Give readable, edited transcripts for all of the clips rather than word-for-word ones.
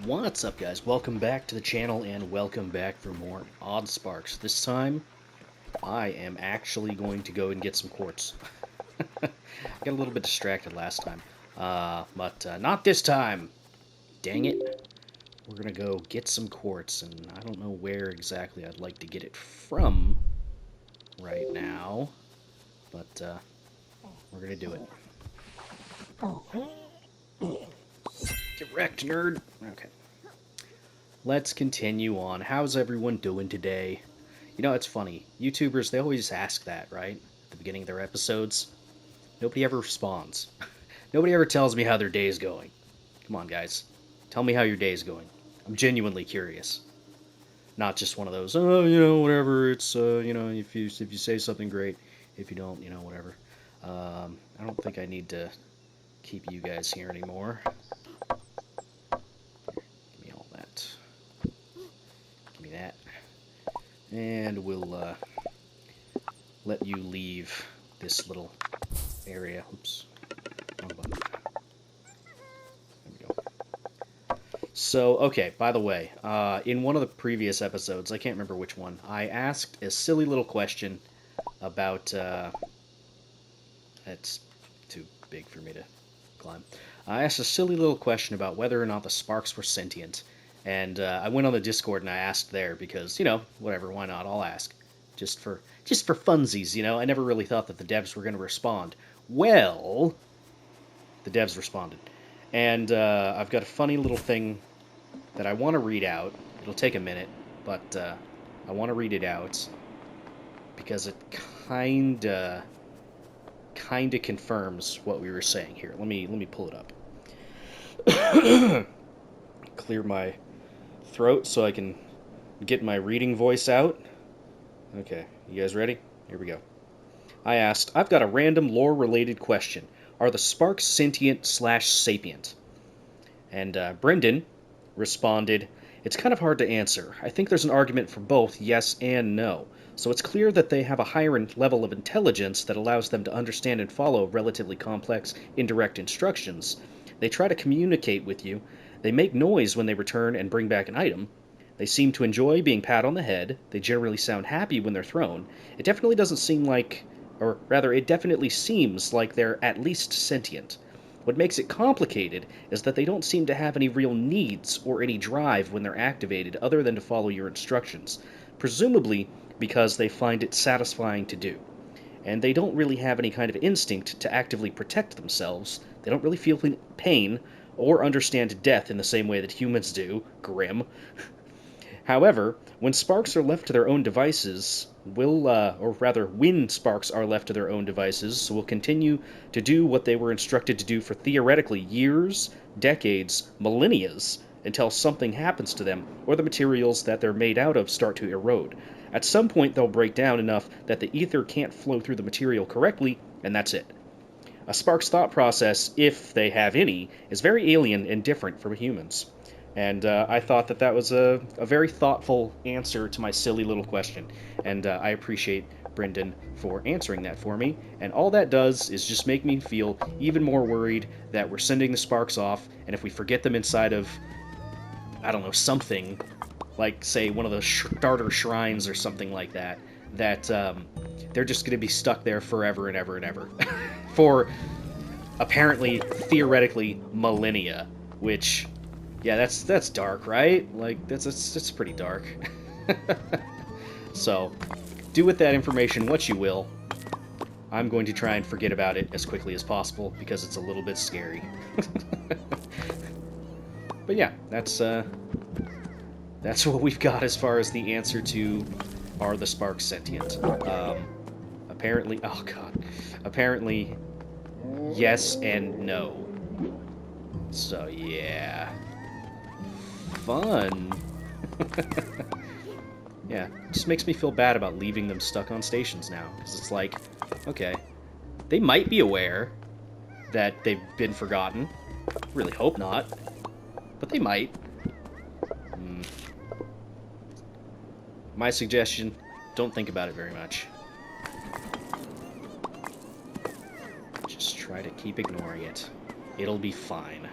What's up, guys? Welcome back to the channel and welcome back for more Oddsparks. This time, I am actually going to go and get some quartz. I got a little bit distracted last time, but not this time. Dang it. We're going to go get some quartz, and I don't know where exactly I'd like to get it from right now, but we're going to do it. Get wrecked, nerd! Okay. Let's continue on. How's everyone doing today? You know, it's funny. YouTubers, they always ask that, right? At the beginning of their episodes. Nobody ever responds. Nobody ever tells me how their day is going. Come on, guys. Tell me how your day is going. I'm genuinely curious. Not just one of those, oh, whatever. It's, if you say something, great. If you don't, whatever. I don't think I need to keep you guys here anymore. Give me all that. Give me that. And we'll let you leave this little area. Oops. Wrong button. There we go. So, okay, by the way, in one of the previous episodes, I can't remember which one, I asked a silly little question about... it's too big for me to climb. I asked a silly little question about whether or not the sparks were sentient. And I went on the Discord and I asked there because, whatever, why not? I'll ask. Just for funsies, I never really thought that the devs were going to respond. Well, the devs responded. And I've got a funny little thing that I want to read out. It'll take a minute, but I want to read it out because it kinda confirms what we were saying here. Let me pull it up. Clear my throat so I can get my reading voice out. Okay, you guys ready? Here we go. I asked, I've got a random lore-related question. Are the sparks sentient/sapient? And Brendan responded, it's kind of hard to answer. I think there's an argument for both yes and no. So it's clear that they have a higher level of intelligence that allows them to understand and follow relatively complex, indirect instructions. They try to communicate with you. They make noise when they return and bring back an item. They seem to enjoy being pat on the head. They generally sound happy when they're thrown. It definitely doesn't seem like, or rather, it definitely seems like they're at least sentient. What makes it complicated is that they don't seem to have any real needs or any drive when they're activated other than to follow your instructions, presumably because they find it satisfying to do. And they don't really have any kind of instinct to actively protect themselves. They don't really feel pain or understand death in the same way that humans do. Grim. However, when sparks are left to their own devices, when sparks are left to their own devices, will continue to do what they were instructed to do for theoretically years, decades, millennia, until something happens to them, or the materials that they're made out of start to erode. At some point, they'll break down enough that the ether can't flow through the material correctly, and that's it. A spark's thought process, if they have any, is very alien and different from humans. And I thought that was a very thoughtful answer to my silly little question. And I appreciate Brendan for answering that for me. And all that does is just make me feel even more worried that we're sending the sparks off, and if we forget them inside of, I don't know, something, like, say, one of the starter shrines or something like that, that they're just going to be stuck there forever and ever and ever. For, apparently, theoretically, millennia, which... yeah, that's dark, right? Like, that's pretty dark. So, do with that information what you will. I'm going to try and forget about it as quickly as possible, because it's a little bit scary. But yeah, that's what we've got as far as the answer to, are the sparks sentient? Apparently, oh god. Apparently, yes and no. So, yeah. Fun. Yeah, it just makes me feel bad about leaving them stuck on stations now, because it's like, okay, they might be aware that they've been forgotten. Really hope not, but they might. My suggestion, don't think about it very much. Just try to keep ignoring it. It'll be fine.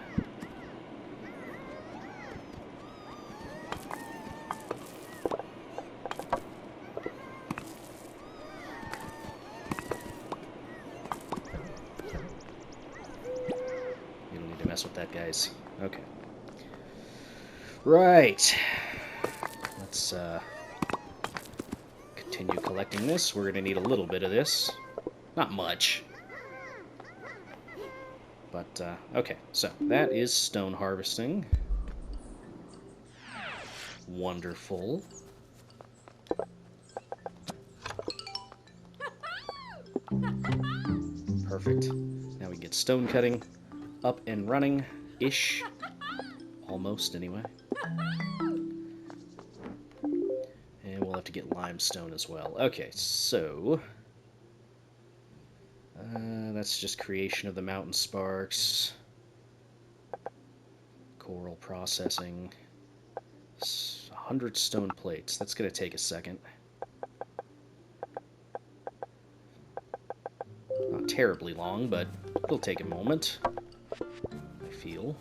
That's what that guy's... Okay. Right. Let's continue collecting this. We're going to need a little bit of this. Not much. But, okay. So, that is stone harvesting. Wonderful. Perfect. Now we get stone cutting up and running-ish. Almost, anyway. And we'll have to get limestone as well. Okay, so... that's just creation of the mountain sparks. Coral processing. 100 stone plates. That's going to take a second. Not terribly long, but it'll take a moment, I feel.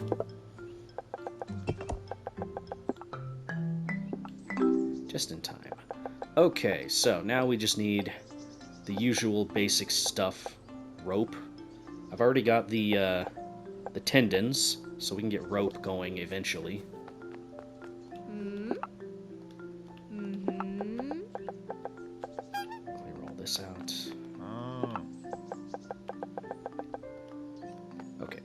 Just in time. Okay, so now we just need the usual basic stuff. Rope. I've already got the tendons, so we can get rope going eventually. Let me roll this out. Okay.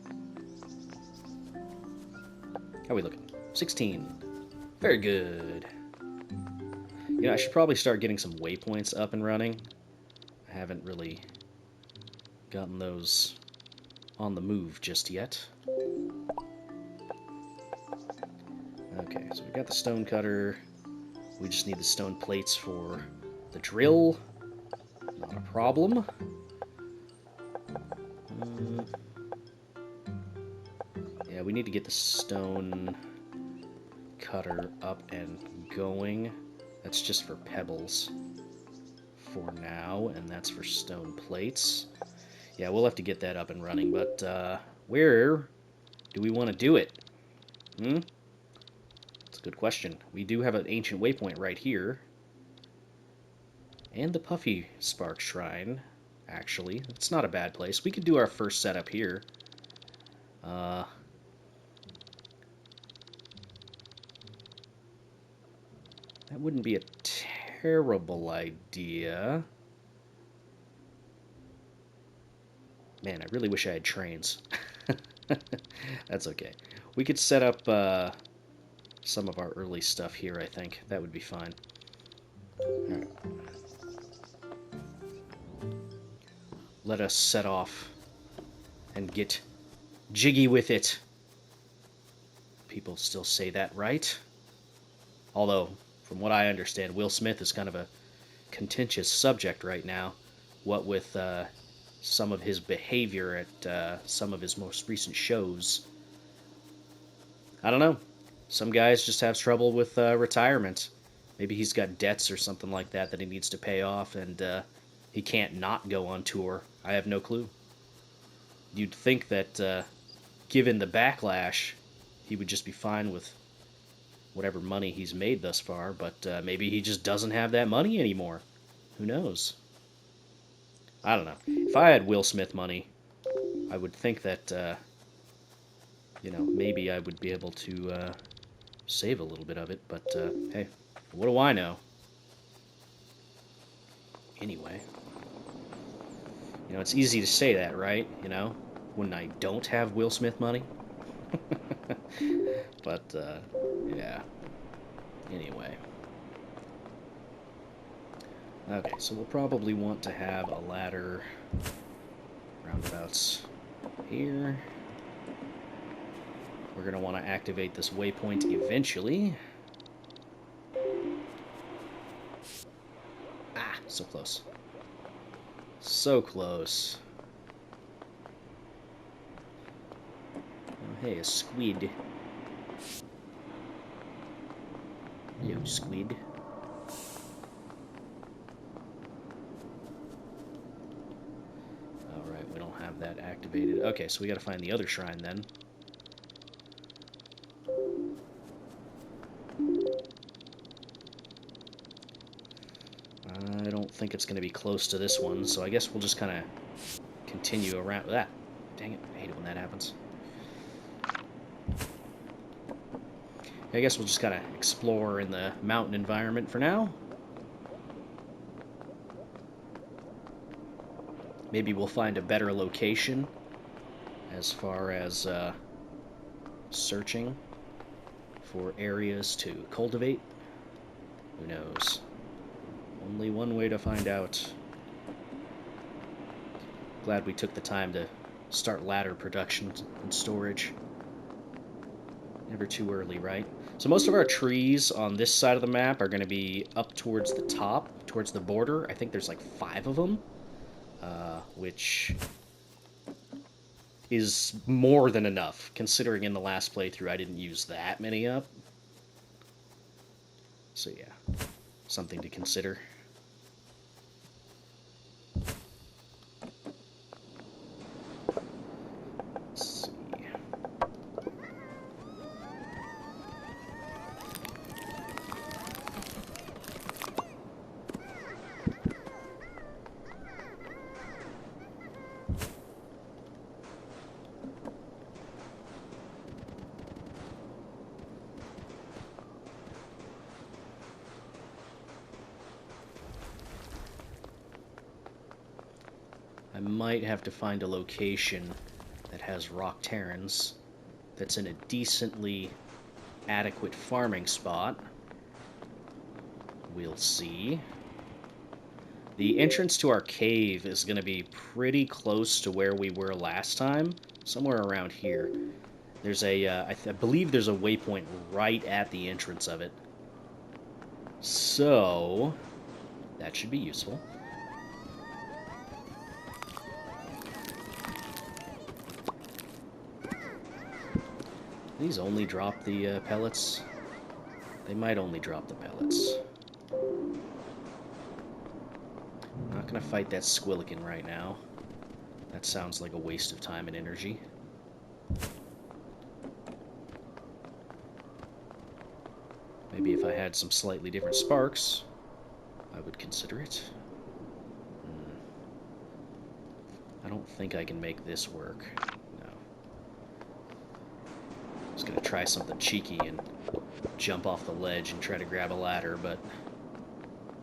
How are we looking? 16. Very good. You know, I should probably start getting some waypoints up and running. I haven't really gotten those on the move just yet. Okay, so we got the stone cutter. We just need the stone plates for the drill. Not a problem. Yeah, we need to get the stone cutter up and going. That's just for pebbles for now, and that's for stone plates. Yeah, we'll have to get that up and running, but where do we want to do it? That's a good question. We do have an ancient waypoint right here. And the Puffy Spark Shrine, actually. It's not a bad place. We could do our first setup here. That wouldn't be a terrible idea. Man, I really wish I had trains. That's okay. We could set up some of our early stuff here, I think. That would be fine. Alright. Let us set off and get jiggy with it. People still say that, right? Although, from what I understand, Will Smith is kind of a contentious subject right now. What with some of his behavior at some of his most recent shows. I don't know. Some guys just have trouble with retirement. Maybe he's got debts or something like that that he needs to pay off, and he can't not go on tour. I have no clue. You'd think that given the backlash, he would just be fine with whatever money he's made thus far, but maybe he just doesn't have that money anymore. Who knows? I don't know. If I had Will Smith money, I would think that, you know, maybe I would be able to save a little bit of it, but hey, what do I know? Anyway. You know, it's easy to say that, right? You know, when I don't have Will Smith money. But, yeah. Anyway. Okay, so we'll probably want to have a ladder roundabouts here. We're going to want to activate this waypoint eventually. Ah, so close. So close. Oh, hey, a squid. Hello, squid. Alright, we don't have that activated. Okay, so we gotta find the other shrine then. I don't think it's going to be close to this one, so I guess we'll just kind of continue around that. Dang it, I hate it when that happens. I guess we'll just kind of explore in the mountain environment for now. Maybe we'll find a better location as far as searching for areas to cultivate. Who knows? Only one way to find out. Glad we took the time to start ladder production and storage. Never too early, right? So most of our trees on this side of the map are going to be up towards the top, towards the border. I think there's like 5 of them, which is more than enough, considering in the last playthrough I didn't use that many up. So yeah, something to consider. Let's see. I might have to find a location that has rock terrans that's in a decently adequate farming spot. We'll see. The entrance to our cave is going to be pretty close to where we were last time, somewhere around here. There's a, I believe there's a waypoint right at the entrance of it. So, that should be useful. These only drop the pellets? They might only drop the pellets. I'm not gonna fight that squillican right now. That sounds like a waste of time and energy. Maybe if I had some slightly different sparks, I would consider it. I don't think I can make this work. No. I was gonna try something cheeky and jump off the ledge and try to grab a ladder, but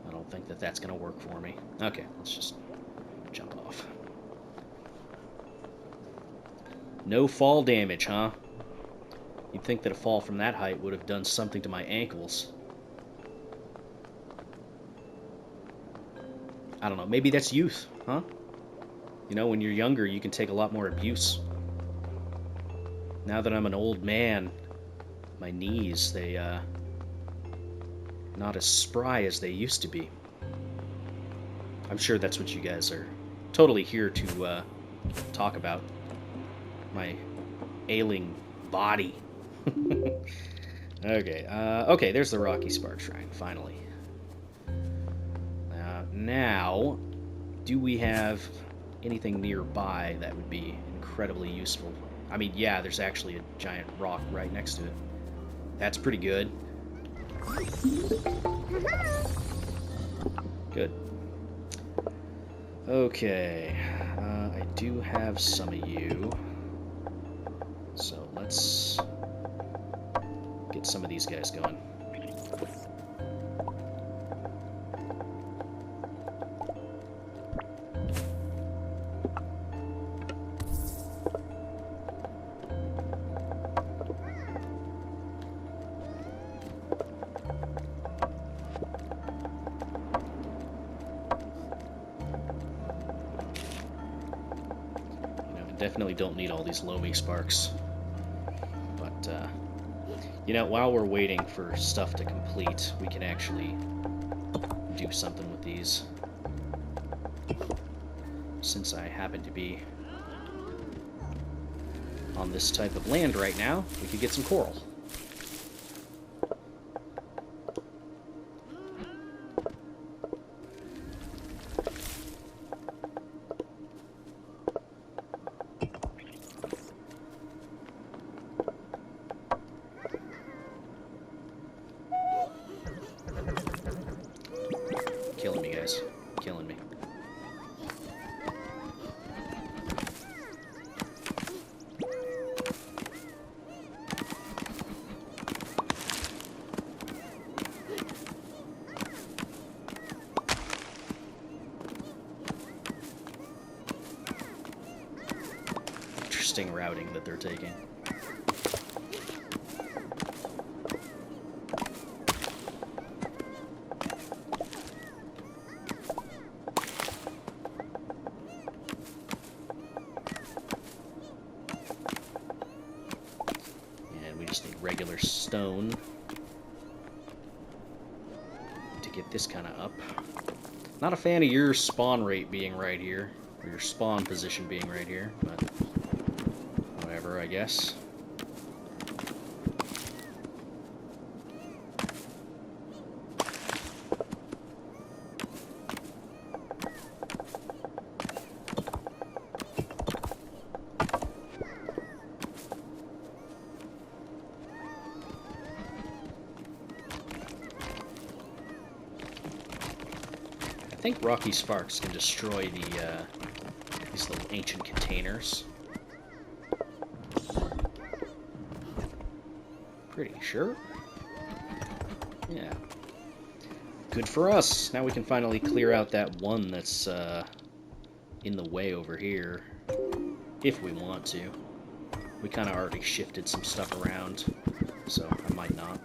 I don't think that that's gonna work for me. Okay, let's just jump off. No fall damage, huh? You'd think that a fall from that height would have done something to my ankles. I don't know, maybe that's youth, huh? You know, when you're younger, you can take a lot more abuse. Now that I'm an old man, my knees, they, not as spry as they used to be. I'm sure that's what you guys are totally here to, talk about. My ailing body. Okay, okay, there's the Rocky Spark Shrine, finally. Now, do we have anything nearby that would be incredibly useful? I mean, yeah, there's actually a giant rock right next to it. That's pretty good. Good. Okay, I do have some of you. So let's get some of these guys going. Definitely don't need all these Lomi sparks. But, you know, while we're waiting for stuff to complete, we can actually do something with these. Since I happen to be on this type of land right now, we could get some coral. Killing me, guys. Killing me. interesting routing that they're taking. And we just need regular stone to get this kind of up. Not a fan of your spawn rate being right here, or your spawn position being right here, but whatever, I guess. I think rocky sparks can destroy these little ancient containers. Pretty sure. Yeah. Good for us. Now we can finally clear out that one that's in the way over here, if we want to. We kind of already shifted some stuff around, so I might not.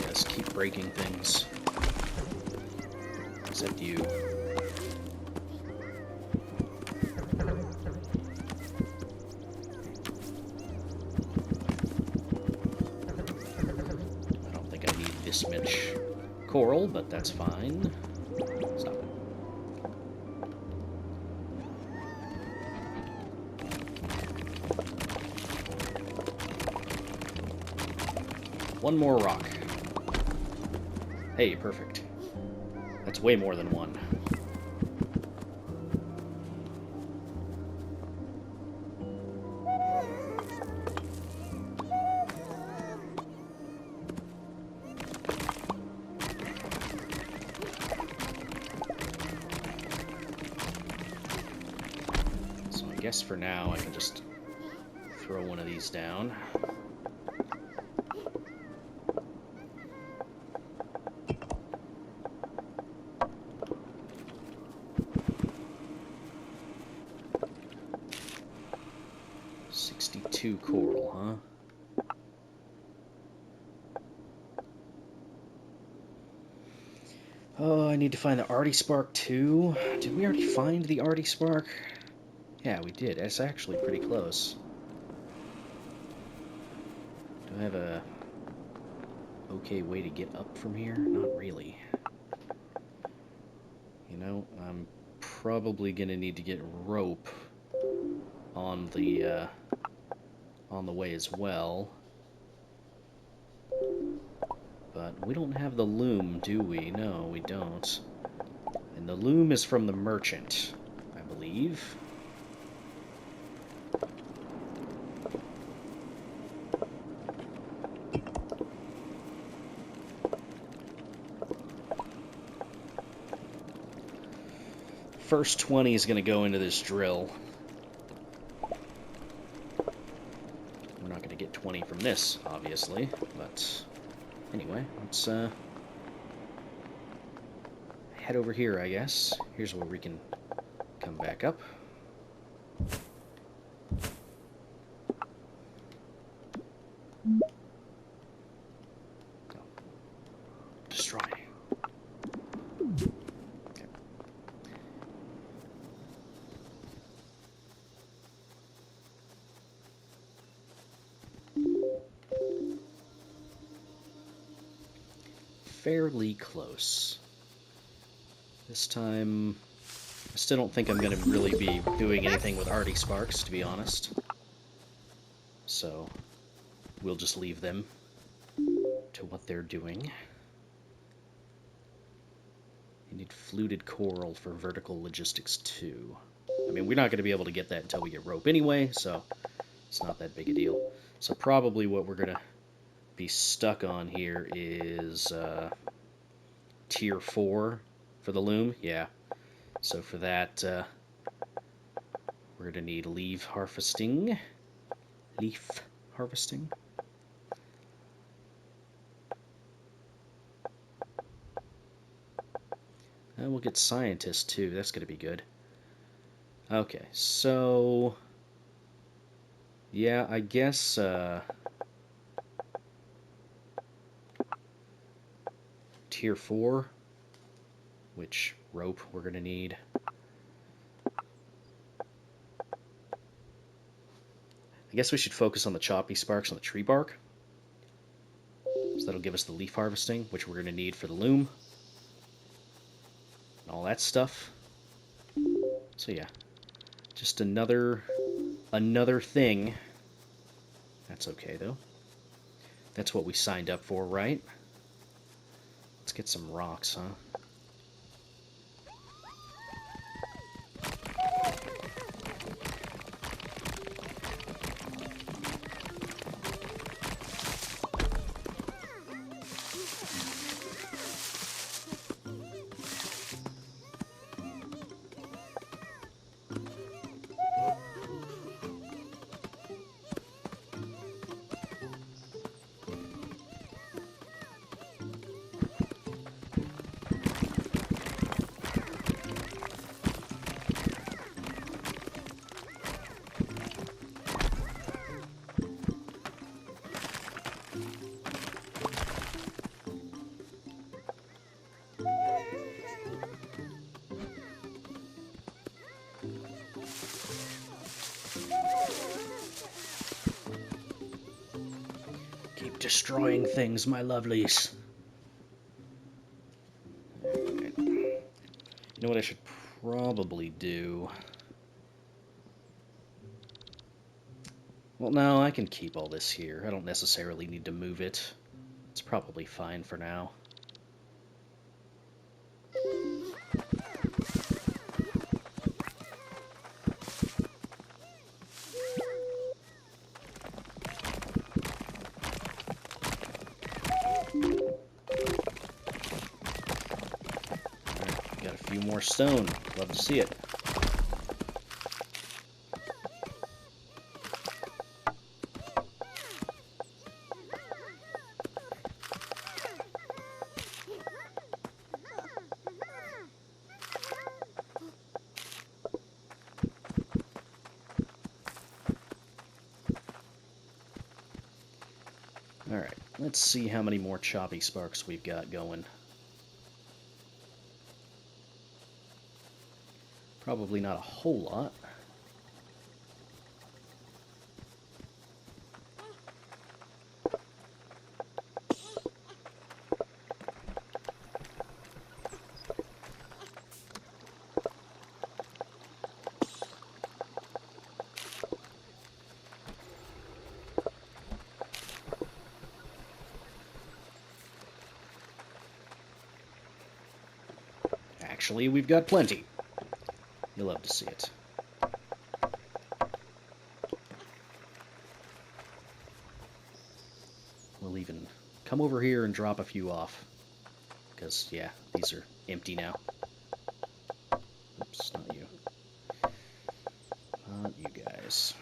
Yes, keep breaking things. Except you. I don't think I need this much coral, but that's fine. Stop it. One more rock. Hey, perfect. That's way more than one. So I guess for now I can just throw one of these down. Coral, huh? Oh, I need to find the arty spark too. Did we already find the arty spark? Yeah, we did. It's actually pretty close. Do I have a okay way to get up from here? Not really. You know, I'm probably gonna need to get rope on the way as well. But we don't have the loom, do we? No, we don't. And the loom is from the merchant, I believe. First 20 is going to go into this drill. We're not going to get 20 from this, obviously, but anyway, let's head over here, I guess. Here's where we can come back up. Oh. Destroy. Okay. Fairly close. This time, I still don't think I'm going to really be doing anything with arty sparks, to be honest. So, we'll just leave them to what they're doing. You need fluted coral for vertical logistics 2. I mean, we're not going to be able to get that until we get rope anyway, so it's not that big a deal. So probably what we're going to be stuck on here is tier 4 for the loom. Yeah. So for that, we're going to need leaf harvesting. Leaf harvesting. And we'll get scientist too. That's going to be good. Okay, so yeah, I guess tier 4, which rope we're going to need. I guess we should focus on the choppy sparks on the tree bark. So that'll give us the leaf harvesting, which we're going to need for the loom. And all that stuff. So yeah, just another thing. That's okay though. That's what we signed up for, right? Let's get some rocks, huh? Destroying things, my lovelies. Right. You know what I should probably do? Well, no, I can keep all this here. I don't necessarily need to move it. It's probably fine for now. More stone. Love to see it. Alright, let's see how many more choppy sparks we've got going. Probably not a whole lot. Actually, we've got plenty. You'll love to see it. We'll even come over here and drop a few off. Because, yeah, these are empty now. Oops, not you. Not you guys.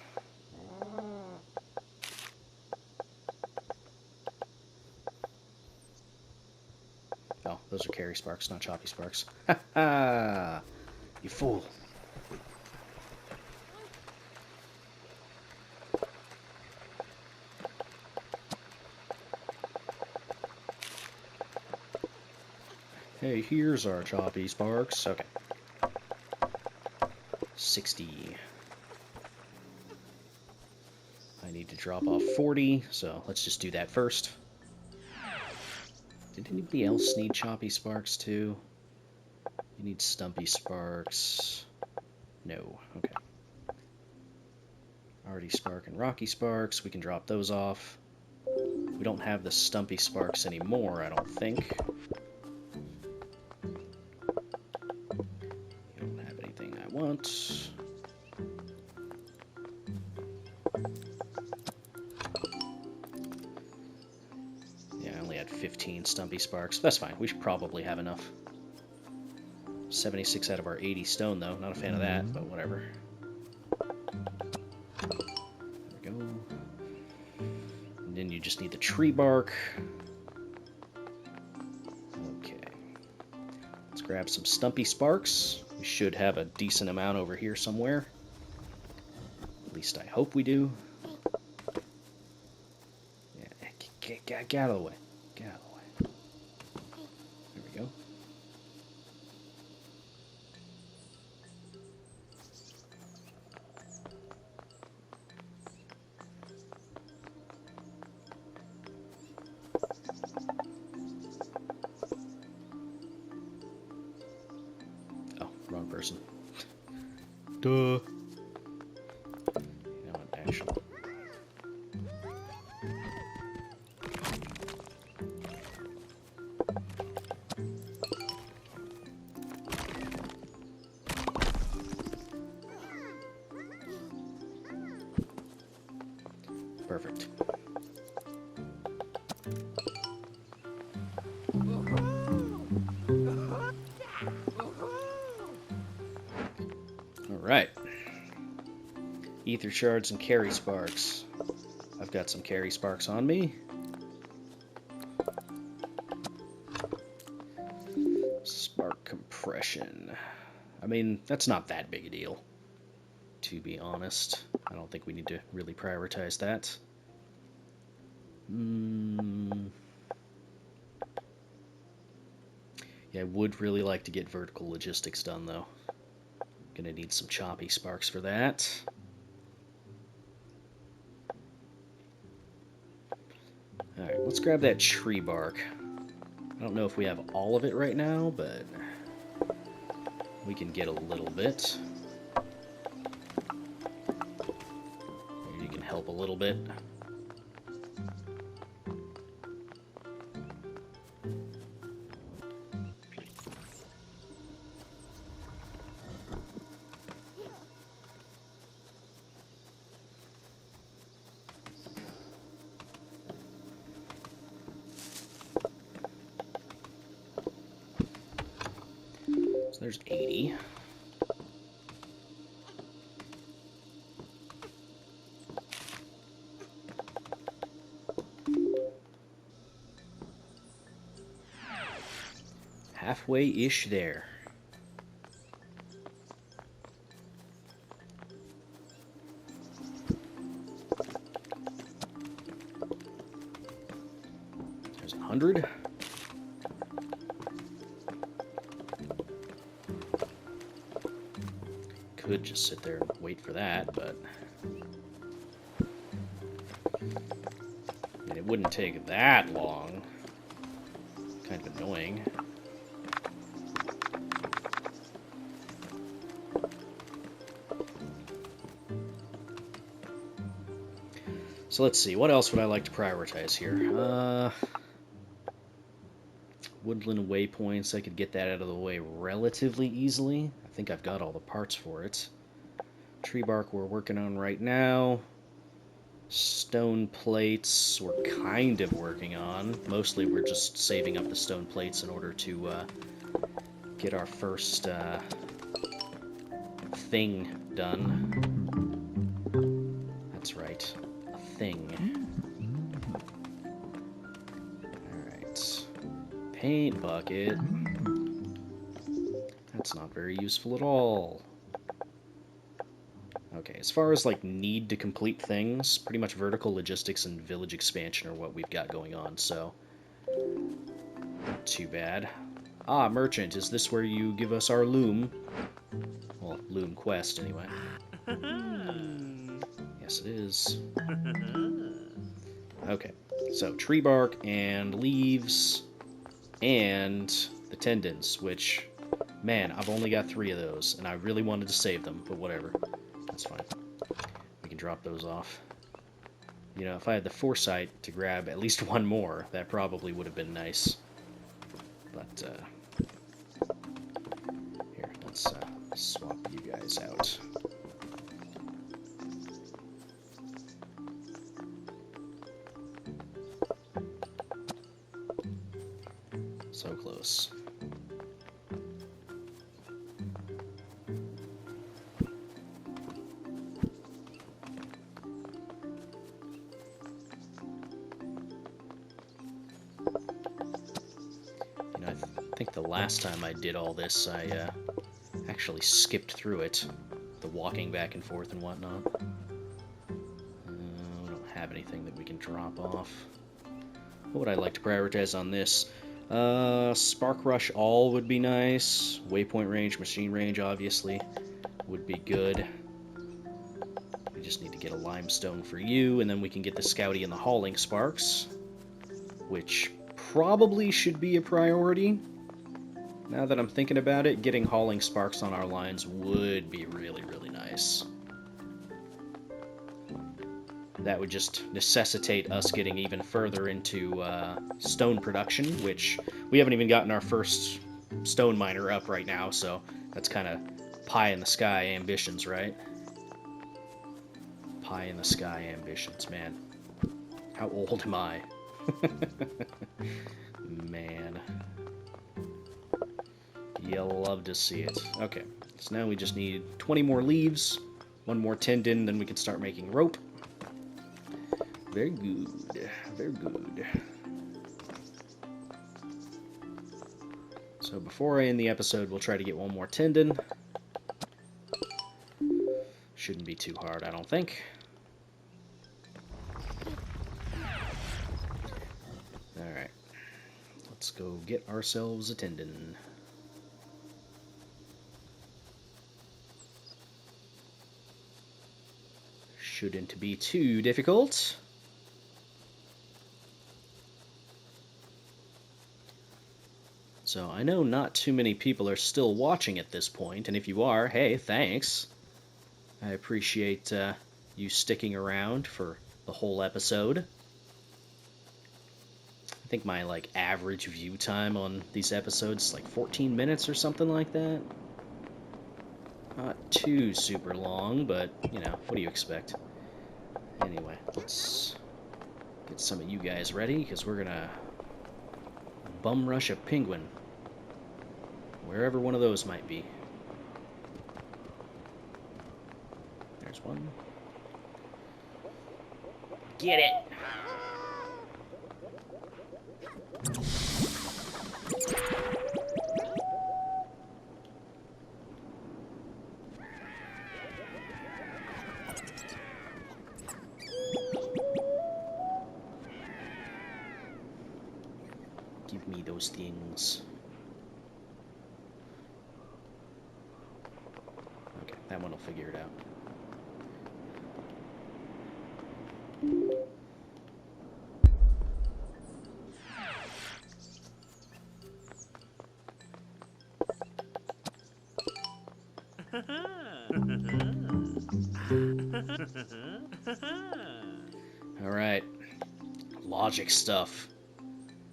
Oh, those are carry sparks, not choppy sparks. Ha ha! You fool. Hey, here's our choppy sparks. Okay. 60. I need to drop off 40, so let's just do that first. Did anybody else need choppy sparks too? You need stumpy sparks. No. Okay. Arty spark and rocky sparks. We can drop those off. We don't have the stumpy sparks anymore, I don't think. You don't have anything I want. 15 stumpy sparks. That's fine. We should probably have enough. 76 out of our 80 stone, though. Not a fan of that, but whatever. There we go. And then you just need the tree bark. Okay. Let's grab some stumpy sparks. We should have a decent amount over here somewhere. At least I hope we do. Yeah, get out of the way. Get out of the way. There we go. Oh, wrong person. Duh. You know what, actually. Perfect. Alright. Ether shards and carry sparks. I've got some carry sparks on me. Spark compression. I mean, that's not that big a deal, to be honest. I don't think we need to really prioritize that. Yeah, I would really like to get vertical logistics done, though. Gonna need some choppy sparks for that. Alright, let's grab that tree bark. I don't know if we have all of it right now, but we can get a little bit. Maybe you can help a little bit. So there's 80. Halfway-ish there. There's 100. Could just sit there and wait for that, but I mean, it wouldn't take that long. Kind of annoying. So let's see, what else would I like to prioritize here? Woodland waypoints, I could get that out of the way relatively easily. I think I've got all the parts for it. Tree bark we're working on right now. Stone plates we're kind of working on. Mostly we're just saving up the stone plates in order to get our first thing done. That's right, a thing. Alright. Paint bucket. That's not very useful at all. Okay, as far as like need to complete things, pretty much vertical logistics and village expansion are what we've got going on, so not too bad. Ah, merchant, is this where you give us our loom? Well, loom quest anyway. Yes, it is. Okay, so tree bark and leaves and the tendons, which, man, I've only got 3 of those, and I really wanted to save them, but whatever. That's fine. We can drop those off. You know, if I had the foresight to grab at least 1 more, that probably would have been nice. But, here, let's swap you guys out. close. I think the last time I did all this, I actually skipped through it, the walking back and forth and whatnot. We don't have anything that we can drop off. What would I like to prioritize on this? Spark Rush all would be nice. Waypoint range, machine range, obviously, would be good. We just need to get a limestone for you, and then we can get the Scouty and the Hauling Sparks, which probably should be a priority. Now that I'm thinking about it, getting Hauling Sparks on our lines would be really, really nice. That would just necessitate us getting even further into stone production, which we haven't even gotten our first stone miner up right now, so that's kind of pie-in-the-sky ambitions, right? Pie-in-the-sky ambitions, man. How old am I? Man. You'll love to see it. Okay, so now we just need 20 more leaves, 1 more tendon, then we can start making rope. Very good, very good. So before I end the episode, we'll try to get 1 more tendon. Shouldn't be too hard, I don't think. Alright, let's go get ourselves a tendon. Shouldn't be too difficult. So I know not too many people are still watching at this point, and if you are, hey, thanks. I appreciate you sticking around for the whole episode. I think my average view time on these episodes is 14 minutes or something like that. Not too super long, but what do you expect? Anyway, let's get some of you guys ready, because we're gonna bum rush a penguin. Wherever one of those might be. There's one. Get it! Give me those things. Okay, that one will figure it out. Alright. Logic stuff.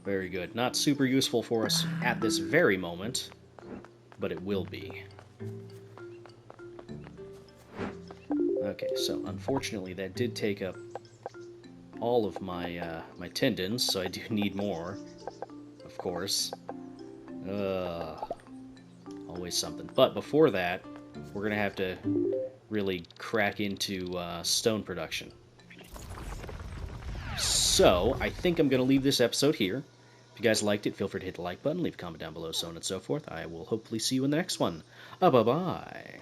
Very good. Not super useful for us at this very moment, but it will be. Okay, so unfortunately that did take up all of my my tendons, so I do need more, of course. Always something. But before that, we're going to have to really crack into stone production. So, I think I'm going to leave this episode here. If you guys liked it, feel free to hit the like button, leave a comment down below, so on and so forth. I will hopefully see you in the next one. Bye-bye.